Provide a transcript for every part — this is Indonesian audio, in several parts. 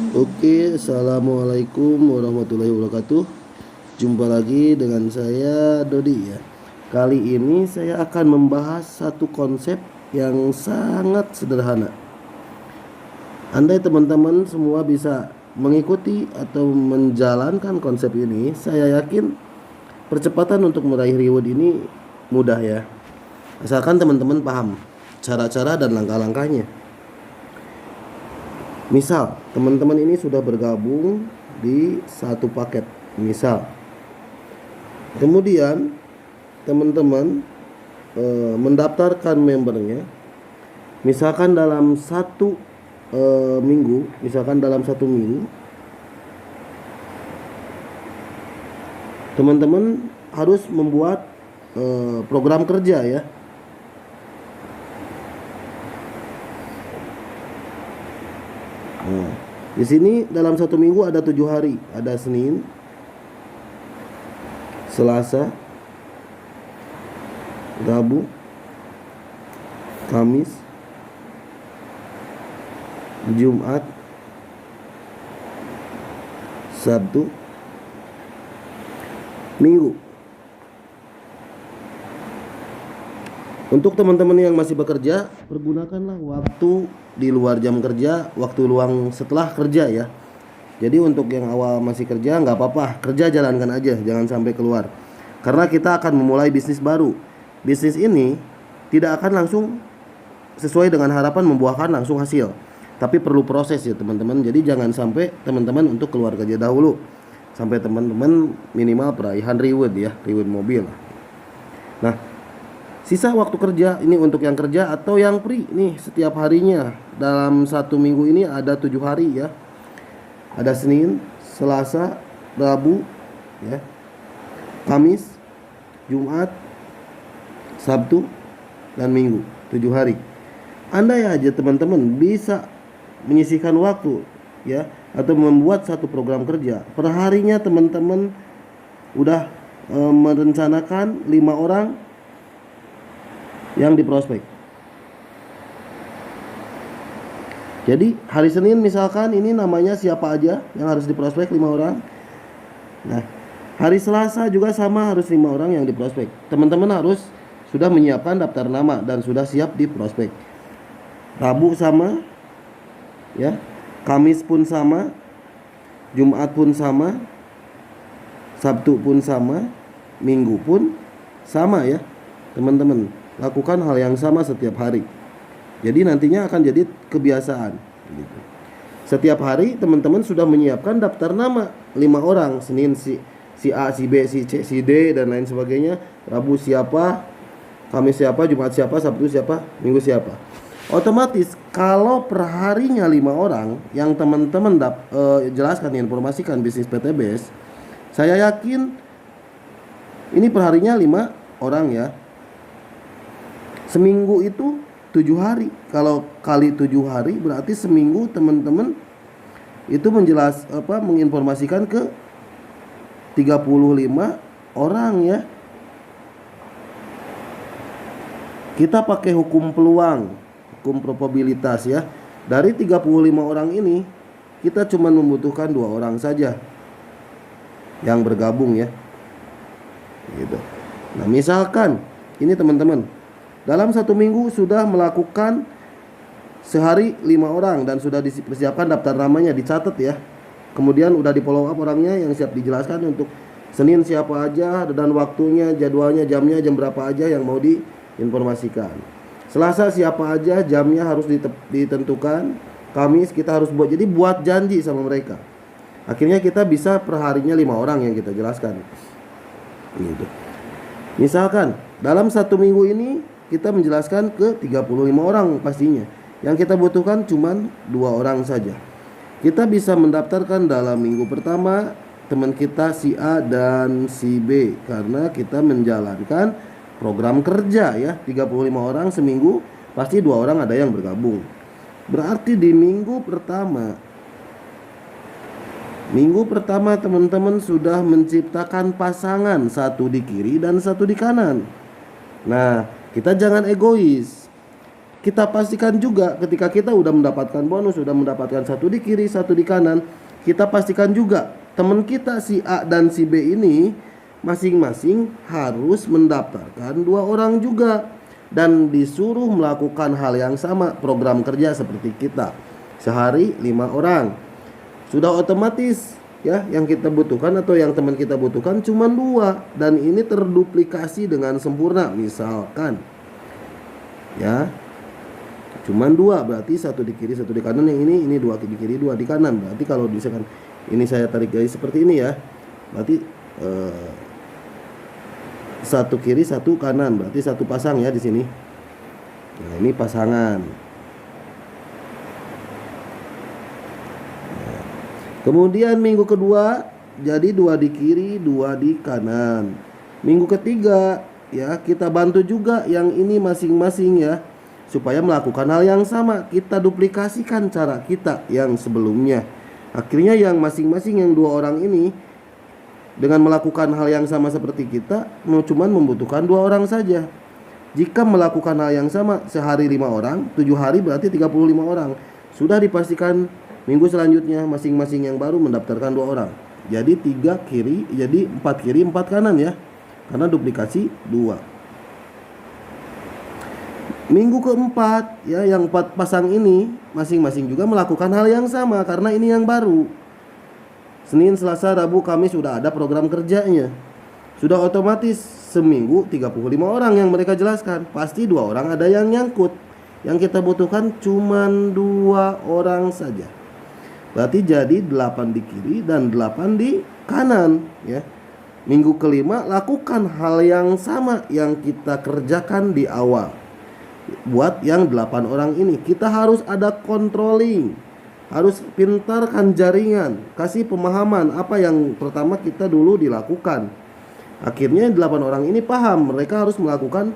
Oke, assalamualaikum warahmatullahi wabarakatuh. Jumpa lagi dengan saya Dodi ya. Kali ini saya akan membahas satu konsep yang sangat sederhana. Andai teman-teman semua bisa mengikuti atau menjalankan konsep ini, saya yakin percepatan untuk meraih reward ini mudah ya. Asalkan teman-teman paham cara-cara dan langkah-langkahnya. Misal, teman-teman ini sudah bergabung di satu paket. Misal, kemudian teman-teman mendaftarkan membernya. Misalkan dalam satu minggu, teman-teman harus membuat program kerja ya. Nah, di sini dalam satu minggu ada 7 hari, ada Senin, Selasa, Rabu, Kamis, Jumat, Sabtu, Minggu. Untuk teman-teman yang masih bekerja, pergunakanlah waktu di luar jam kerja, waktu luang setelah kerja ya. Jadi untuk yang awal masih kerja nggak apa-apa, kerja jalankan aja, jangan sampai keluar. Karena kita akan memulai bisnis baru. Bisnis ini tidak akan langsung sesuai dengan harapan membuahkan langsung hasil, tapi perlu proses ya teman-teman. Jadi jangan sampai teman-teman untuk keluar kerja dahulu, sampai teman-teman minimal peraihan reward ya, reward mobil. Nah, sisa waktu kerja ini untuk yang kerja atau yang free nih setiap harinya. Dalam satu minggu ini ada 7 hari ya. Ada Senin, Selasa, Rabu ya, Kamis, Jumat, Sabtu, dan Minggu. 7 hari. Andai aja teman-teman bisa menyisihkan waktu ya, atau membuat satu program kerja. Perharinya teman-teman udah merencanakan 5 orang yang diprospek. Jadi hari Senin misalkan ini namanya siapa aja yang harus diprospek, 5 orang. Nah, hari Selasa juga sama, harus 5 orang yang diprospek. Teman-teman harus sudah menyiapkan daftar nama dan sudah siap diprospek. Rabu sama ya, Kamis pun sama, Jumat pun sama, Sabtu pun sama, Minggu pun sama ya. Teman-teman lakukan hal yang sama setiap hari. Jadi nantinya akan jadi kebiasaan gitu. Setiap hari teman-teman sudah menyiapkan daftar nama 5 orang. Senin si A, si B, si C, si D dan lain sebagainya. Rabu siapa, Kamis siapa, Jumat siapa, Sabtu siapa, Minggu siapa. Otomatis kalau perharinya 5 orang yang teman-teman jelaskan, informasikan bisnis PTBS, saya yakin ini perharinya 5 orang ya. Seminggu itu 7 hari. Kalau kali 7 hari berarti seminggu teman-teman itu menginformasikan ke 35 orang ya. Kita pakai hukum peluang, hukum probabilitas ya. Dari 35 orang ini kita cuma membutuhkan 2 orang saja yang bergabung ya. Gitu. Nah, misalkan ini teman-teman dalam satu minggu sudah melakukan sehari 5 orang dan sudah dipersiapkan daftar namanya, dicatat ya. Kemudian udah di follow up orangnya yang siap dijelaskan untuk Senin siapa aja dan waktunya, jadwalnya, jamnya, jam berapa aja yang mau diinformasikan. Selasa siapa aja, jamnya harus ditentukan. Kamis kita harus buat janji sama mereka. Akhirnya kita bisa perharinya 5 orang yang kita jelaskan. Gitu. Misalkan dalam satu minggu ini kita menjelaskan ke 35 orang pastinya. Yang kita butuhkan cuma 2 orang saja. Kita bisa mendaftarkan dalam minggu pertama teman kita si A dan si B karena kita menjalankan program kerja ya. 35 orang seminggu, pasti 2 orang ada yang bergabung. Berarti di minggu pertama teman-teman sudah menciptakan pasangan, satu di kiri dan satu di kanan. Nah, kita jangan egois. kita pastikan juga ketika kita udah mendapatkan bonus, sudah mendapatkan satu di kiri, satu di kanan, kita pastikan juga teman kita si A dan si B ini masing-masing harus mendaftarkan 2 orang juga dan disuruh melakukan hal yang sama, program kerja seperti kita. Sehari 5 orang. Sudah otomatis ya, yang kita butuhkan atau yang teman kita butuhkan cuma 2 dan ini terduplikasi dengan sempurna. Misalkan ya, cuma 2 berarti satu di kiri, satu di kanan. Yang ini 2 di kiri, 2 di kanan. Berarti kalau misalkan ini saya tarik garis seperti ini ya, berarti satu kiri, satu kanan, berarti satu pasang ya di sini. Nah, ini pasangan. Nah, kemudian minggu kedua jadi 2 di kiri, 2 di kanan. Minggu ketiga ya, kita bantu juga yang ini masing-masing ya, supaya melakukan hal yang sama. Kita duplikasikan cara kita yang sebelumnya. Akhirnya yang masing-masing yang 2 orang ini dengan melakukan hal yang sama seperti kita, cuma membutuhkan 2 orang saja. Jika melakukan hal yang sama sehari 5 orang, 7 hari berarti 35 orang. Sudah dipastikan minggu selanjutnya masing-masing yang baru mendaftarkan 2 orang. Jadi 3 kiri, jadi 4 kiri 4 kanan ya, karena duplikasi 2. Minggu keempat ya, yang 4 pasang ini masing-masing juga melakukan hal yang sama karena ini yang baru. Senin, Selasa, Rabu, Kamis sudah ada program kerjanya. Sudah otomatis seminggu 35 orang yang mereka jelaskan. Pasti 2 orang ada yang nyangkut. Yang kita butuhkan cuma 2 orang saja. Berarti jadi 8 di kiri dan 8 di kanan ya. Minggu kelima lakukan hal yang sama yang kita kerjakan di awal. Buat yang 8 orang ini kita harus ada controlling. Harus pintarkan jaringan, kasih pemahaman apa yang pertama kita dulu dilakukan. Akhirnya 8 orang ini paham, mereka harus melakukan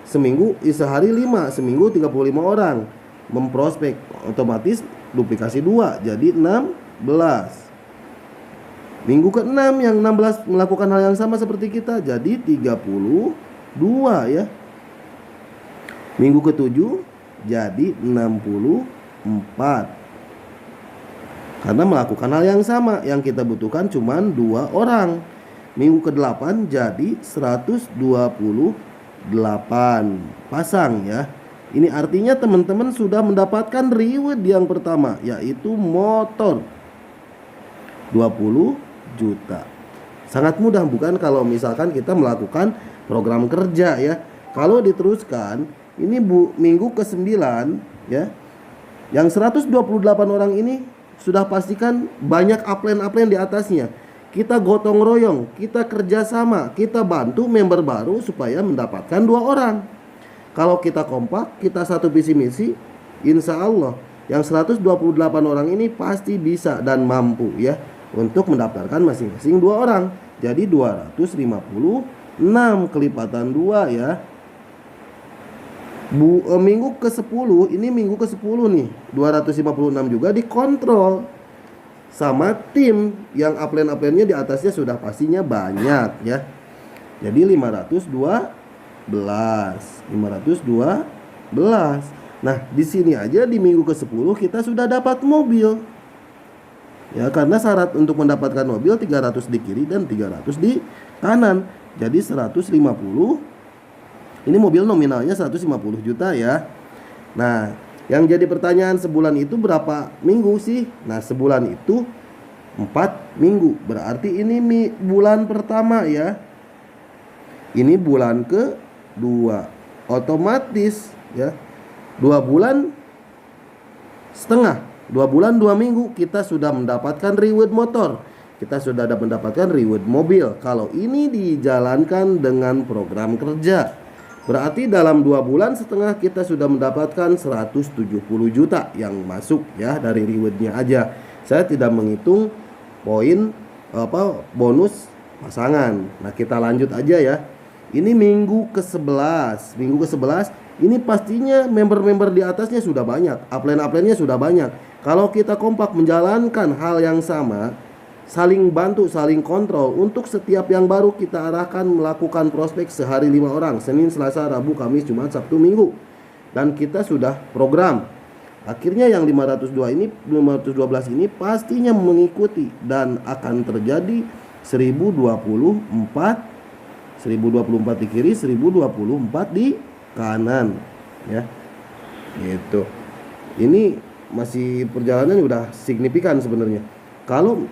seminggu, sehari 5, seminggu 35 orang. Memprospek, otomatis duplikasi 2, jadi 16. Minggu ke-6 yang 16 melakukan hal yang sama seperti kita, jadi 32 ya. Minggu ke-7 jadi 64. Karena melakukan hal yang sama, yang kita butuhkan cuma 2 orang. Minggu ke-8 jadi 128 pasang ya. Ini artinya teman-teman sudah mendapatkan reward yang pertama, yaitu motor 20 juta. Sangat mudah bukan kalau misalkan kita melakukan program kerja ya. Kalau diteruskan, ini minggu ke-9 ya. Yang 128 orang ini sudah pastikan banyak upline di atasnya. Kita gotong royong, kita kerjasama, kita bantu member baru supaya mendapatkan 2 orang. Kalau kita kompak, kita satu visi misi, insya Allah yang 128 orang ini pasti bisa dan mampu ya untuk mendaftarkan masing-masing 2 orang. Jadi 256 kelipatan 2 ya. Minggu ke-10, ini minggu ke-10 nih, 256 juga dikontrol sama tim yang upline-nya di atasnya sudah pastinya banyak ya. Jadi 512. Nah, di sini aja di minggu ke-10 kita sudah dapat mobil. Ya, karena syarat untuk mendapatkan mobil 300 di kiri dan 300 di kanan. Jadi 150. Ini mobil nominalnya 150 juta ya. Nah, yang jadi pertanyaan, sebulan itu berapa minggu sih? Nah, sebulan itu 4 minggu. Berarti ini bulan pertama ya. Ini bulan ke-2. Otomatis ya 2 bulan setengah, 2 bulan 2 minggu kita sudah mendapatkan reward motor. Kita sudah mendapatkan reward mobil. Kalau ini dijalankan dengan program kerja, berarti dalam 2 bulan setengah kita sudah mendapatkan 170 juta yang masuk ya dari rewardnya aja. Saya tidak menghitung poin bonus pasangan. Nah, kita lanjut aja ya. Ini minggu ke-11. Minggu ke-11 ini pastinya member-member di atasnya sudah banyak, upline-nya sudah banyak. Kalau kita kompak menjalankan hal yang sama, saling bantu, saling kontrol, untuk setiap yang baru kita arahkan melakukan prospek sehari 5 orang, Senin, Selasa, Rabu, Kamis, Jumat, Sabtu, Minggu. dan kita sudah program. Akhirnya yang 512 ini pastinya mengikuti dan akan terjadi 1024 di kiri, 1024 di kanan ya. Gitu. Ini masih perjalanan udah signifikan sebenarnya. Kalau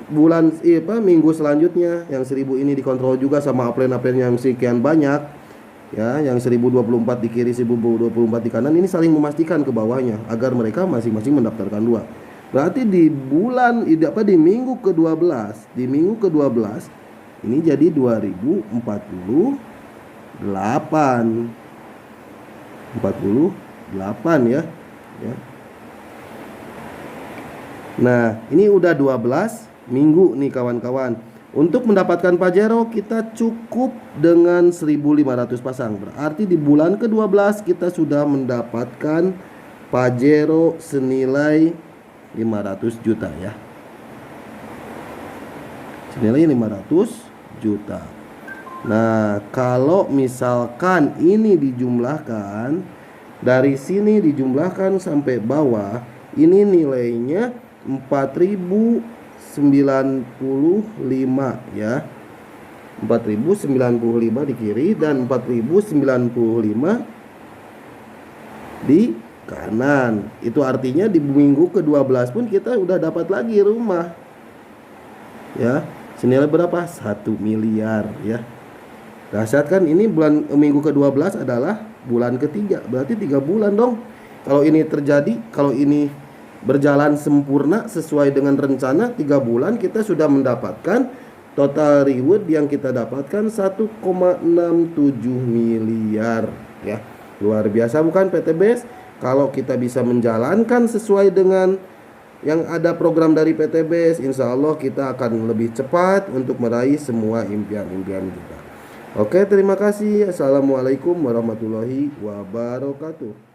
minggu selanjutnya yang 1000 ini dikontrol juga sama upline yang sekian banyak ya, yang 1024 di kiri, 1024 di kanan, ini saling memastikan ke bawahnya agar mereka masing-masing mendaftarkan 2. Berarti di minggu ke-12, ini jadi 48 ya. Nah, ini udah 12 minggu nih kawan-kawan. Untuk mendapatkan Pajero kita cukup dengan 1500 pasang. Berarti di bulan ke-12 kita sudah mendapatkan Pajero senilai 500 juta ya. Senilai 500 juta. Nah, kalau misalkan ini dijumlahkan dari sini dijumlahkan sampai bawah, ini nilainya 4095 ya. 4095 di kiri dan 4095 di kanan. Itu artinya di minggu ke-12 pun kita udah dapat lagi rumah. Ya, senilai berapa? 1 miliar ya. Dahsyat kan, ini minggu ke-12 adalah bulan ketiga. Berarti 3 bulan dong. Kalau ini terjadi, kalau ini berjalan sempurna sesuai dengan rencana, 3 bulan kita sudah mendapatkan total reward yang kita dapatkan 1,67 miliar ya. Luar biasa bukan PTBS? Kalau kita bisa menjalankan sesuai dengan yang ada program dari PTBS, insya Allah kita akan lebih cepat untuk meraih semua impian-impian kita. Oke, terima kasih. Assalamualaikum warahmatullahi wabarakatuh.